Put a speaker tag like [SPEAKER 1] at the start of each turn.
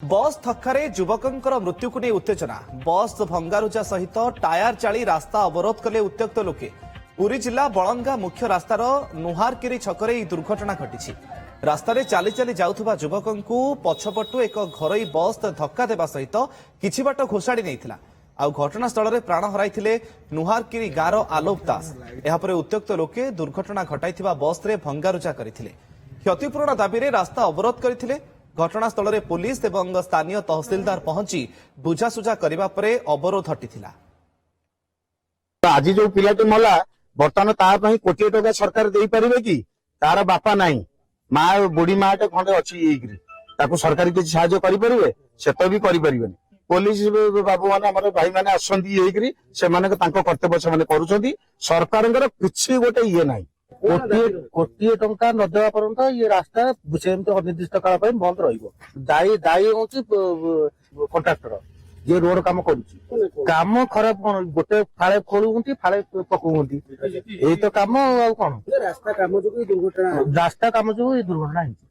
[SPEAKER 1] बस थक्कारे युवकंकर मृत्यु को नहीं उत्तेजना बस भंगारुजा सहित टायर चाली रास्ता अवरोध कले उत्त्यक्त लोके पुरी जिला बलंगा मुख्य रास्तार नुहारकिरी छकरे यह दुर्घटना घटी रास्तार चाली चाली जाउथुबा युवकंकु पछपटु एक घरोई बस धक्का देवा सहित किछि बाट घोषाड़ी नहीं आउ घटनास्थल में प्राण हराइथिले नुहारकिरी गाँर आलोक दास एहापरे उत्त्यक्त लोके दुर्घटना घटाइथिबा बस रे भंगारुजा करथिले क्षतिपूरण दाबी रे रास्ता अवरोध करथिले घटनास्थल में पुलिस एवं स्थानीय तहसिलदार पहुंची बुझासुझा करने पर अवरोध हटिथिला।
[SPEAKER 2] आज जो पिलाटी मला बर्तमान तापाई कोटी टका सरकार दे पारिबे कि तार बापा नाही माँ बुढ़ी माँ टे खंडे अच्छी सरकार किसी साहाय्य करें से तो भी करें पुलिस बाबू मैंने आम भाई मैंने आसती से कर्तव्य से कर सरकार किसी गोटे ये ना कोटी टंका न देवा पर्यंत ये रास्ता सेमती अनिर्दिष्ट काल बंद रही दायी हूँ कंट्राक्टर ये रोड काम काम खराब कौन गोटे फाड़े खोलुंट फाड़े पकाउंट यही तो काम कौन रास्ता काम जो दुर्घटना